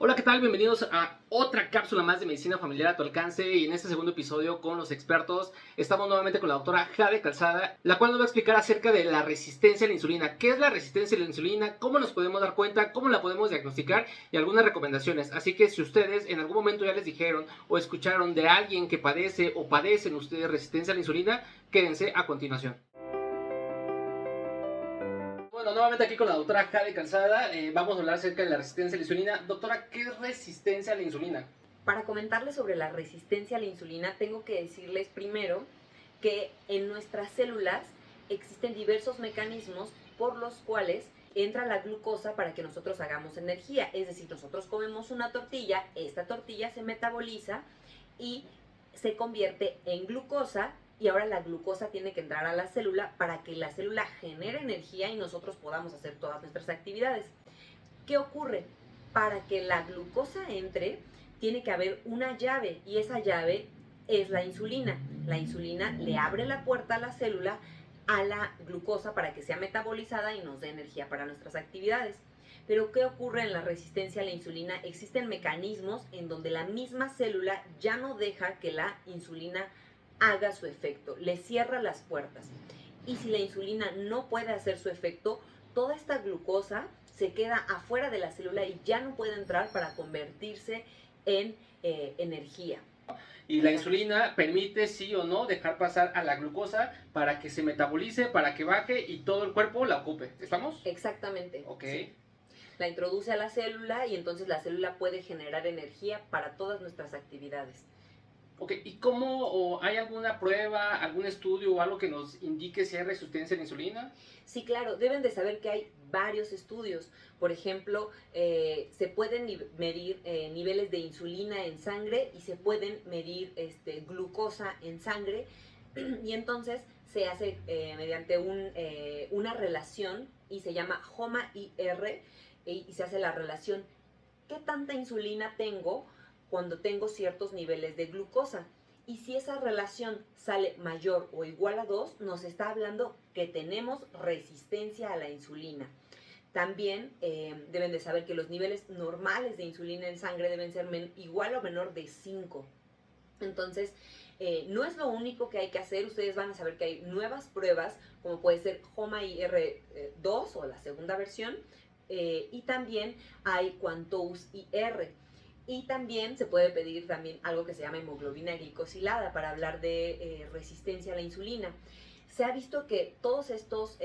Hola, ¿qué tal? Bienvenidos a otra cápsula más de medicina familiar a tu alcance y en este segundo episodio con los expertos estamos nuevamente con la doctora Jade Calzada, la cual nos va a explicar acerca de la resistencia a la insulina. ¿Qué es la resistencia a la insulina? ¿Cómo nos podemos dar cuenta? ¿Cómo la podemos diagnosticar? Y algunas recomendaciones. Así que si ustedes en algún momento ya les dijeron o escucharon de alguien que padece o padecen ustedes resistencia a la insulina, quédense a continuación. Bueno, nuevamente aquí con la doctora Jade Calzada, vamos a hablar acerca de la resistencia a la insulina. Doctora, ¿qué es resistencia a la insulina? Para comentarles sobre la resistencia a la insulina, tengo que decirles primero que en nuestras células existen diversos mecanismos por los cuales entra la glucosa para que nosotros hagamos energía. Es decir, nosotros comemos una tortilla, esta tortilla se metaboliza y se convierte en glucosa y ahora la glucosa tiene que entrar a la célula para que la célula genere energía y nosotros podamos hacer todas nuestras actividades. ¿Qué ocurre? Para que la glucosa entre, tiene que haber una llave y esa llave es la insulina. La insulina le abre la puerta a la célula a la glucosa para que sea metabolizada y nos dé energía para nuestras actividades. Pero ¿qué ocurre en la resistencia a la insulina? Existen mecanismos en donde la misma célula ya no deja que la insulina haga su efecto, le cierra las puertas. Y si la insulina no puede hacer su efecto, toda esta glucosa se queda afuera de la célula y ya no puede entrar para convertirse en energía. Y la insulina permite, sí o no, dejar pasar a la glucosa para que se metabolice, para que baje y todo el cuerpo la ocupe. ¿Estamos? Exactamente. Ok. Sí. La introduce a la célula y entonces la célula puede generar energía para todas nuestras actividades. Ok, ¿y cómo, o hay alguna prueba, algún estudio o algo que nos indique si hay resistencia a la insulina? Sí, claro, deben de saber que hay varios estudios. Por ejemplo, se pueden medir niveles de insulina en sangre y se pueden medir glucosa en sangre y entonces se hace mediante una relación y se llama HOMA-IR y se hace la relación qué tanta insulina tengo cuando tengo ciertos niveles de glucosa. Y si esa relación sale mayor o igual a 2, nos está hablando que tenemos resistencia a la insulina. También deben de saber que los niveles normales de insulina en sangre deben ser igual o menor de 5. Entonces, no es lo único que hay que hacer. Ustedes van a saber que hay nuevas pruebas, como puede ser HOMA-IR2 o la segunda versión, y también hay Quantous IR. Y también se puede pedir también algo que se llama hemoglobina glicosilada para hablar de resistencia a la insulina. Se ha visto que todos estos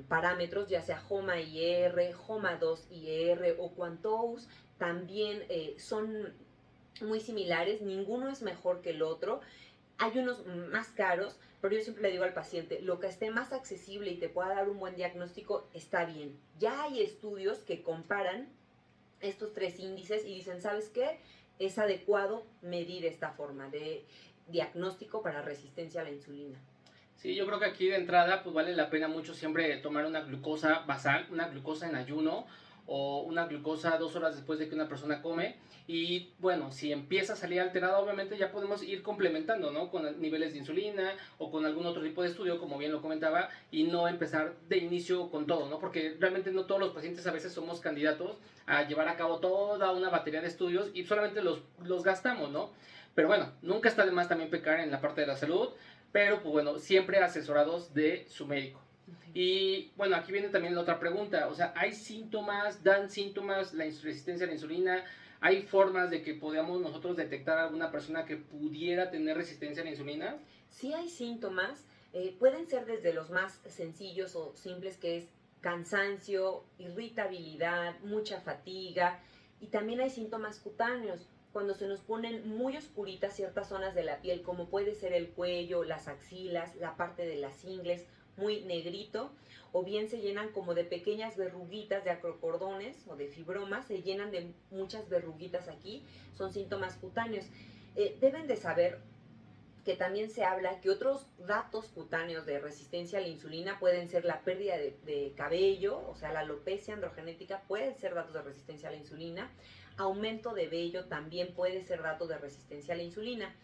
parámetros, ya sea HOMA-IR, HOMA2-IR o Quantous, también son muy similares, ninguno es mejor que el otro. Hay unos más caros, pero yo siempre le digo al paciente, lo que esté más accesible y te pueda dar un buen diagnóstico está bien. Ya hay estudios que comparan estos tres índices y dicen, ¿sabes qué? Es adecuado medir esta forma de diagnóstico para resistencia a la insulina. Sí, yo creo que aquí de entrada pues vale la pena mucho siempre tomar una glucosa basal, una glucosa en ayuno o una glucosa 2 horas después de que una persona come. Y bueno, si empieza a salir alterada, obviamente ya podemos ir complementando, ¿no? Con niveles de insulina o con algún otro tipo de estudio, como bien lo comentaba, y no empezar de inicio con todo, ¿no? Porque realmente no todos los pacientes a veces somos candidatos a llevar a cabo toda una batería de estudios y solamente los gastamos, ¿no? Pero bueno, nunca está de más también pecar en la parte de la salud, pero pues bueno, siempre asesorados de su médico. Y bueno, aquí viene también la otra pregunta, o sea, ¿hay síntomas, dan síntomas la resistencia a la insulina? ¿Hay formas de que podamos nosotros detectar a alguna persona que pudiera tener resistencia a la insulina? Sí hay síntomas, pueden ser desde los más sencillos o simples, que es cansancio, irritabilidad, mucha fatiga, y también hay síntomas cutáneos, cuando se nos ponen muy oscuritas ciertas zonas de la piel, como puede ser el cuello, las axilas, la parte de las ingles, muy negrito, o bien se llenan como de pequeñas verruguitas de acrocordones o de fibromas, se llenan de muchas verruguitas aquí, son síntomas cutáneos. Deben de saber que también se habla que otros datos cutáneos de resistencia a la insulina pueden ser la pérdida de cabello, o sea, la alopecia androgenética puede ser datos de resistencia a la insulina, aumento de vello también puede ser datos de resistencia a la insulina.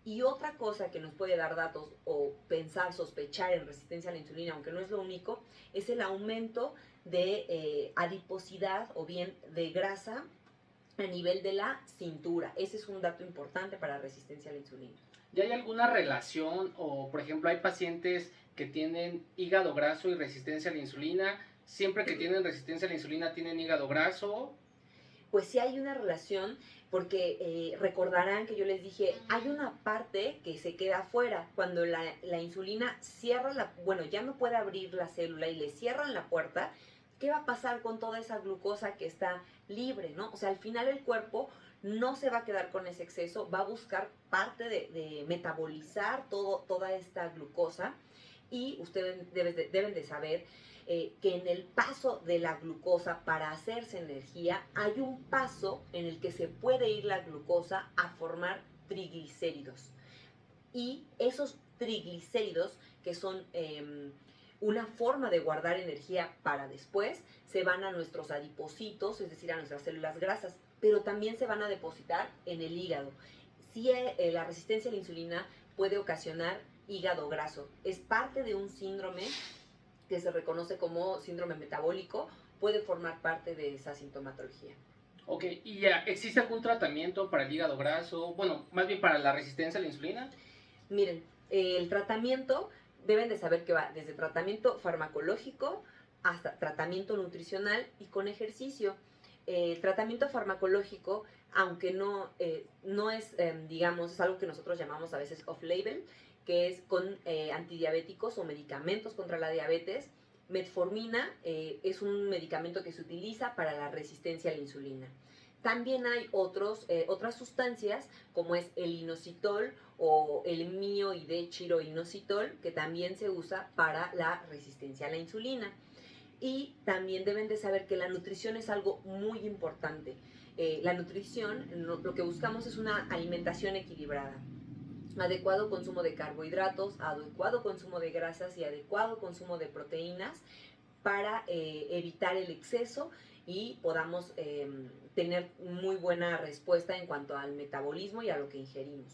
Y otra cosa que nos puede dar datos o pensar, sospechar en resistencia a la insulina, aunque no es lo único, es el aumento de adiposidad o bien de grasa a nivel de la cintura. Ese es un dato importante para resistencia a la insulina. ¿Ya hay alguna relación o, por ejemplo, hay pacientes que tienen hígado graso y resistencia a la insulina? ¿Siempre que tienen resistencia a la insulina tienen hígado graso? Pues sí hay una relación, porque recordarán que yo les dije, hay una parte que se queda afuera. Cuando la insulina cierra bueno, ya no puede abrir la célula y le cierran la puerta, ¿qué va a pasar con toda esa glucosa que está libre, no? O sea, al final el cuerpo no se va a quedar con ese exceso, va a buscar parte de metabolizar toda esta glucosa, y ustedes deben de saber que en el paso de la glucosa para hacerse energía hay un paso en el que se puede ir la glucosa a formar triglicéridos. Y esos triglicéridos, que son una forma de guardar energía para después, se van a nuestros adipocitos, es decir, a nuestras células grasas, pero también se van a depositar en el hígado. Sí, la resistencia a la insulina puede ocasionar hígado graso. Es parte de un síndrome que se reconoce como síndrome metabólico, puede formar parte de esa sintomatología. Ok, ¿y ya existe algún tratamiento para el hígado graso? Bueno, más bien para la resistencia a la insulina. Miren, el tratamiento, deben de saber que va desde tratamiento farmacológico hasta tratamiento nutricional y con ejercicio. El tratamiento farmacológico, aunque no es, digamos, es algo que nosotros llamamos a veces off-label, que es con antidiabéticos o medicamentos contra la diabetes. Metformina es un medicamento que se utiliza para la resistencia a la insulina. También hay otras sustancias, como es el inositol o el mioidechiroinositol, que también se usa para la resistencia a la insulina. Y también deben de saber que la nutrición es algo muy importante. La nutrición, lo que buscamos es una alimentación equilibrada. Adecuado consumo de carbohidratos, adecuado consumo de grasas y adecuado consumo de proteínas para evitar el exceso y podamos tener muy buena respuesta en cuanto al metabolismo y a lo que ingerimos.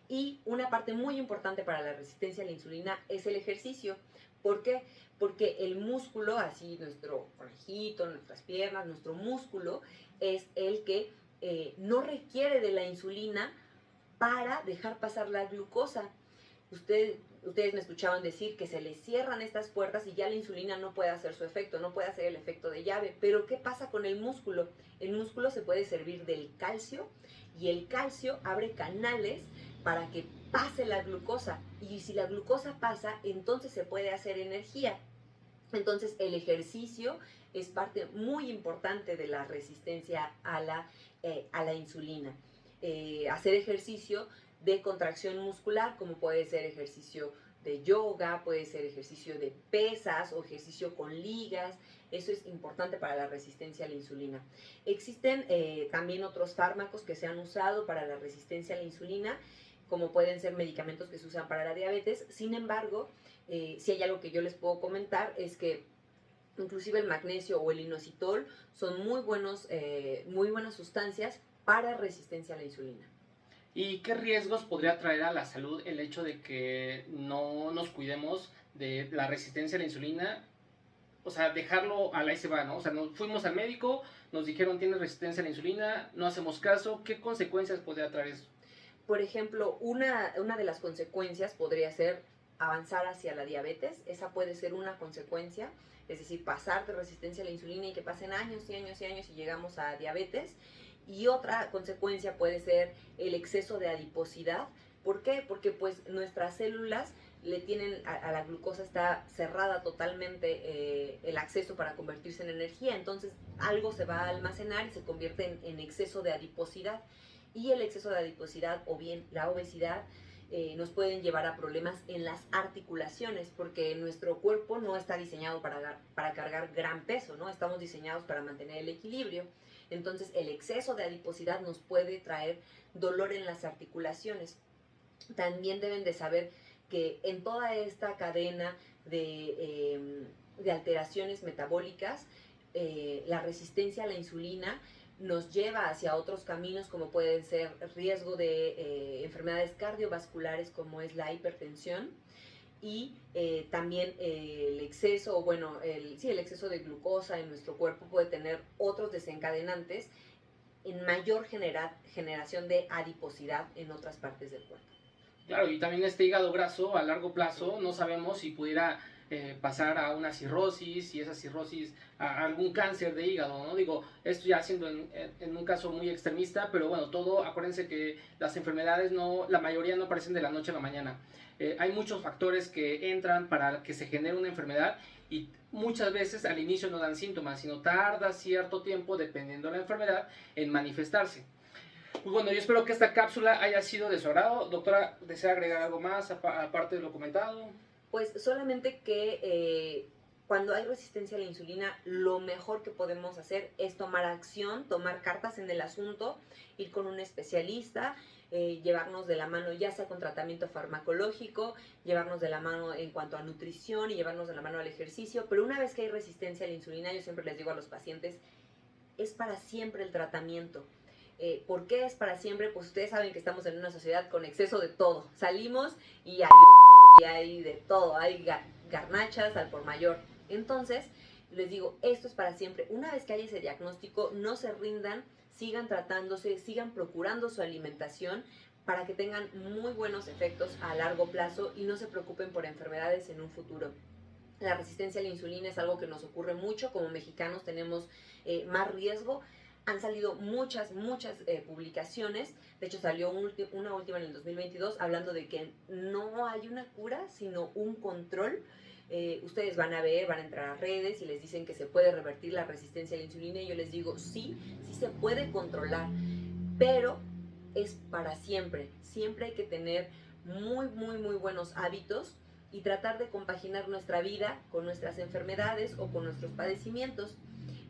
Y una parte muy importante para la resistencia a la insulina es el ejercicio. ¿Por qué? Porque el músculo, así nuestro conejito, nuestras piernas, nuestro músculo, es el que no requiere de la insulina para dejar pasar la glucosa. Ustedes me escuchaban decir que se le cierran estas puertas y ya la insulina no puede hacer su efecto, no puede hacer el efecto de llave. Pero ¿qué pasa con el músculo? El músculo se puede servir del calcio, y el calcio abre canales para que pase la glucosa. Y si la glucosa pasa, entonces se puede hacer energía. Entonces el ejercicio es parte muy importante de la resistencia a la insulina. Hacer ejercicio de contracción muscular, como puede ser ejercicio de yoga, puede ser ejercicio de pesas o ejercicio con ligas. Eso es importante para la resistencia a la insulina. Existen también otros fármacos que se han usado para la resistencia a la insulina, como pueden ser medicamentos que se usan para la diabetes. Sin embargo, si hay algo que yo les puedo comentar, es que inclusive el magnesio o el inositol son muy buenas sustancias para resistencia a la insulina. ¿Y qué riesgos podría traer a la salud el hecho de que no nos cuidemos de la resistencia a la insulina? O sea, dejarlo a la se va, ¿no? O sea, fuimos al médico, nos dijeron tienes resistencia a la insulina, no hacemos caso. ¿Qué consecuencias podría traer eso? Por ejemplo, una de las consecuencias podría ser avanzar hacia la diabetes. Esa puede ser una consecuencia, es decir, pasar de resistencia a la insulina y que pasen años y años y años y llegamos a diabetes. Y otra consecuencia puede ser el exceso de adiposidad. ¿Por qué? Porque pues nuestras células le tienen a la glucosa, está cerrada totalmente el acceso para convertirse en energía, entonces algo se va a almacenar y se convierte en exceso de adiposidad. Y el exceso de adiposidad o bien la obesidad nos pueden llevar a problemas en las articulaciones, porque nuestro cuerpo no está diseñado para cargar gran peso, ¿no? Estamos diseñados para mantener el equilibrio. Entonces el exceso de adiposidad nos puede traer dolor en las articulaciones. También deben de saber que en toda esta cadena de alteraciones metabólicas, la resistencia a la insulina nos lleva hacia otros caminos, como pueden ser riesgo de enfermedades cardiovasculares, como es la hipertensión, y también el exceso, el exceso de glucosa en nuestro cuerpo puede tener otros desencadenantes, en mayor generación de adiposidad en otras partes del cuerpo. Claro, y también este hígado graso a largo plazo no sabemos si pudiera pasar a una cirrosis y esa cirrosis a algún cáncer de hígado, ¿no? Digo, esto ya siendo en un caso muy extremista, pero bueno, todo, acuérdense que las enfermedades no, la mayoría no aparecen de la noche a la mañana. Hay muchos factores que entran para que se genere una enfermedad y muchas veces al inicio no dan síntomas, sino tarda cierto tiempo, dependiendo de la enfermedad, en manifestarse. Pues bueno, yo espero que esta cápsula haya sido de su agrado. Doctora, ¿desea agregar algo más aparte de lo comentado? Pues solamente que cuando hay resistencia a la insulina, lo mejor que podemos hacer es tomar acción, tomar cartas en el asunto, ir con un especialista, llevarnos de la mano ya sea con tratamiento farmacológico, llevarnos de la mano en cuanto a nutrición y llevarnos de la mano al ejercicio. Pero una vez que hay resistencia a la insulina, yo siempre les digo a los pacientes, es para siempre el tratamiento. ¿Por qué es para siempre? Pues ustedes saben que estamos en una sociedad con exceso de todo. Salimos y hay y hay de todo, hay garnachas al por mayor. Entonces, les digo, esto es para siempre. Una vez que hay ese diagnóstico, no se rindan, sigan tratándose, sigan procurando su alimentación para que tengan muy buenos efectos a largo plazo y no se preocupen por enfermedades en un futuro. La resistencia a la insulina es algo que nos ocurre mucho, como mexicanos tenemos más riesgo. Han salido muchas publicaciones, de hecho salió una última en el 2022 hablando de que no hay una cura, sino un control. Ustedes van a ver, van a entrar a redes y les dicen que se puede revertir la resistencia a la insulina y yo les digo, sí se puede controlar, pero es para siempre. Siempre hay que tener muy buenos hábitos y tratar de compaginar nuestra vida con nuestras enfermedades o con nuestros padecimientos.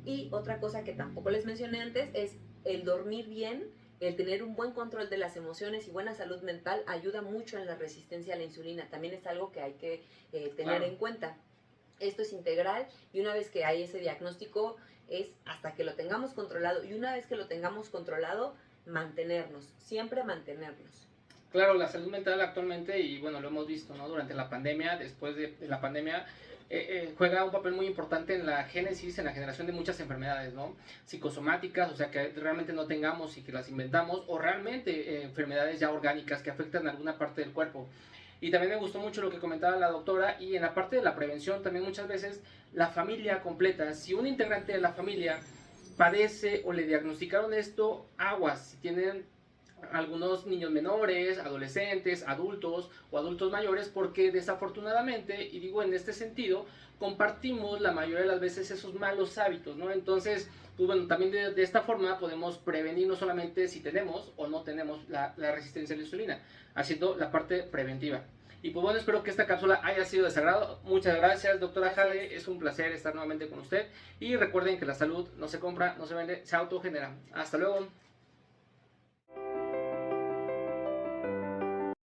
Y otra cosa que tampoco les mencioné antes es el dormir bien, el tener un buen control de las emociones y buena salud mental ayuda mucho en la resistencia a la insulina. También es algo que hay que tener en cuenta. Esto es integral y una vez que hay ese diagnóstico es hasta que lo tengamos controlado y una vez que lo tengamos controlado, mantenernos, siempre mantenernos. Claro, la salud mental actualmente, y bueno, lo hemos visto, ¿no? Durante la pandemia, después de la pandemia, juega un papel muy importante en la génesis, en la generación de muchas enfermedades, ¿no? Psicosomáticas, o sea, que realmente no tengamos y que las inventamos, o realmente enfermedades ya orgánicas que afectan alguna parte del cuerpo. Y también me gustó mucho lo que comentaba la doctora, y en la parte de la prevención también muchas veces la familia completa, si un integrante de la familia padece o le diagnosticaron esto, aguas, si tienen algunos niños menores, adolescentes, adultos o adultos mayores, porque desafortunadamente, y digo en este sentido, compartimos la mayoría de las veces esos malos hábitos, ¿no? Entonces, pues bueno, también de esta forma podemos prevenir no solamente si tenemos o no tenemos la resistencia a la insulina, haciendo la parte preventiva. Y pues bueno, espero que esta cápsula haya sido de sagrado. Muchas gracias, doctora Jade. Es un placer estar nuevamente con usted. Y recuerden que la salud no se compra, no se vende, se autogenera. Hasta luego.